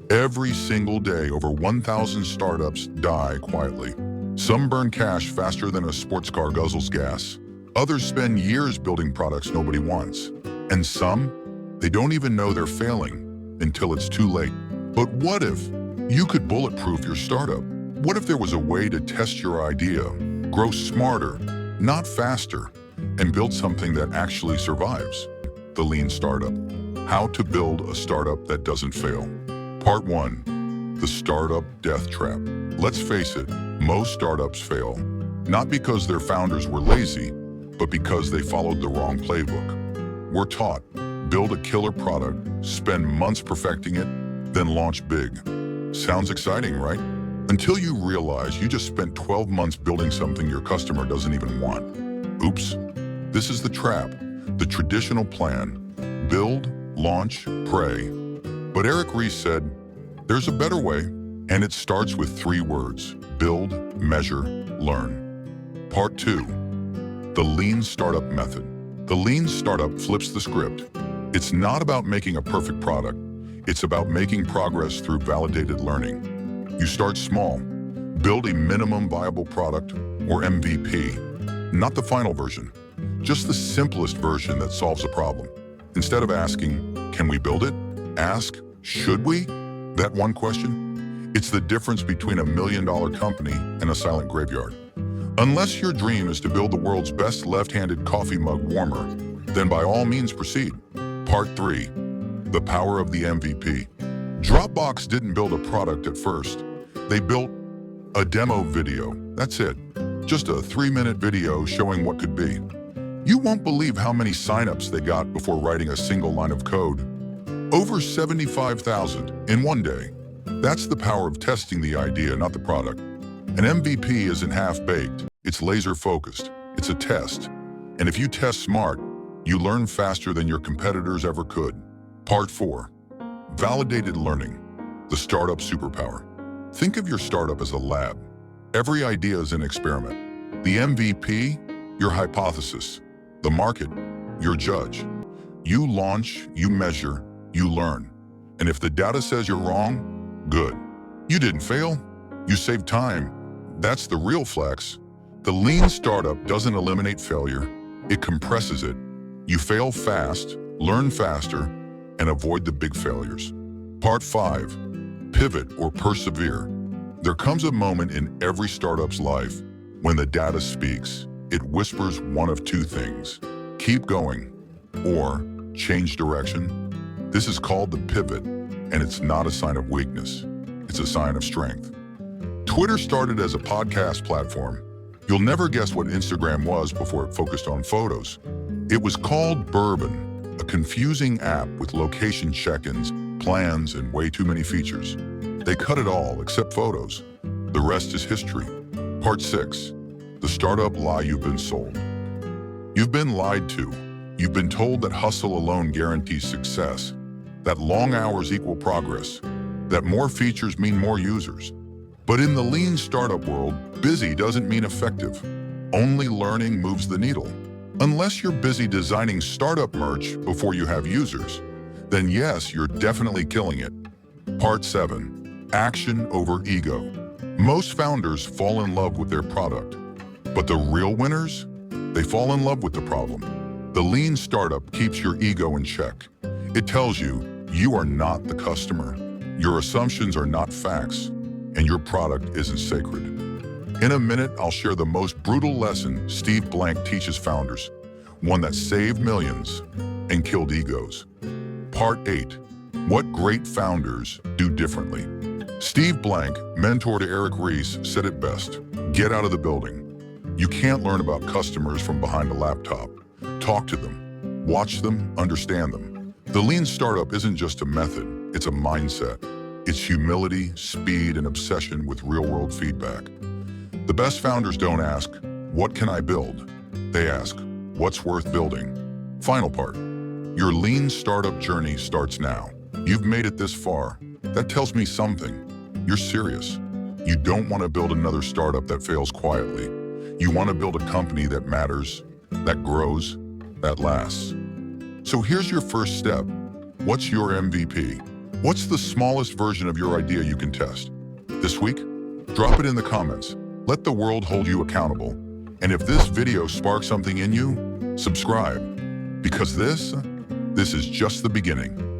Every single day, over 1,000 startups die quietly. Some burn cash faster than a sports car guzzles gas. Others spend years building products nobody wants. And some, they don't even know they're failing until it's too late. But what if you could bulletproof your startup? What if there was a way to test your idea, grow smarter, not faster, and build something that actually survives? The Lean Startup. How to build a startup that doesn't fail. Part 1. The Startup Death Trap. Let's face it, most startups fail, not because their founders were lazy, but because they followed the wrong playbook. We're taught, build a killer product, spend months perfecting it, then launch big. Sounds exciting, right? Until you realize you just spent 12 months building something your customer doesn't even want. Oops. This is the trap, the traditional plan. Build, launch, pray. But Eric Ries said, there's a better way, and it starts with 3 words: build, measure, learn. Part 2. The Lean Startup Method. The Lean Startup flips the script. It's not about making a perfect product. It's about making progress through validated learning. You start small. Build a minimum viable product, or MVP. Not the final version, just the simplest version that solves a problem. Instead of asking, can we build it? Ask, should we? That one question? It's the difference between $1 million company and a silent graveyard. Unless your dream is to build the world's best left-handed coffee mug warmer, then by all means proceed. Part 3. The Power of the MVP. Dropbox didn't build a product at first. They built a demo video. That's it. Just a 3-minute video showing what could be. You won't believe how many signups they got before writing a single line of code. Over 75,000 in one day. That's the power of testing the idea, not the product. An MVP isn't half-baked. It's laser-focused. It's a test. And if you test smart, you learn faster than your competitors ever could. Part 4. Validated learning. The startup superpower. Think of your startup as a lab. Every idea is an experiment. The MVP, your hypothesis. The market, your judge. You launch, you measure, you learn. And if the data says you're wrong, good. You didn't fail. You saved time. That's the real flex. The Lean Startup doesn't eliminate failure. It compresses it. You fail fast, learn faster, and avoid the big failures. Part 5. Pivot or persevere. There comes a moment in every startup's life when the data speaks. It whispers one of 2 things: keep going or change direction. This is called the pivot, and it's not a sign of weakness. It's a sign of strength. Twitter started as a podcast platform. You'll never guess what Instagram was before it focused on photos. It was called Bourbon, a confusing app with location check-ins, plans, and way too many features. They cut it all except photos. The rest is history. Part 6. The startup lie you've been sold. You've been lied to. You've been told that hustle alone guarantees success, that long hours equal progress, that more features mean more users. But in the lean startup world, busy doesn't mean effective. Only learning moves the needle. Unless you're busy designing startup merch before you have users, then yes, you're definitely killing it. Part 7. Action over ego. Most founders fall in love with their product, but the real winners, they fall in love with the problem. The lean startup keeps your ego in check. It tells you, you are not the customer. Your assumptions are not facts, and your product isn't sacred. In a minute, I'll share the most brutal lesson Steve Blank teaches founders, one that saved millions and killed egos. Part 8. What great founders do differently. Steve Blank, mentor to Eric Ries, said it best: get out of the building. You can't learn about customers from behind a laptop. Talk to them, watch them, understand them. The lean startup isn't just a method, it's a mindset. It's humility, speed, and obsession with real-world feedback. The best founders don't ask, what can I build? They ask, what's worth building? Final part. Your lean startup journey starts now. You've made it this far. That tells me something. You're serious. You don't want to build another startup that fails quietly. You want to build a company that matters, that grows, that lasts. So here's your first step. What's your MVP? What's the smallest version of your idea you can test? This week? Drop it in the comments. Let the world hold you accountable. And if this video sparks something in you, subscribe. Because this is just the beginning.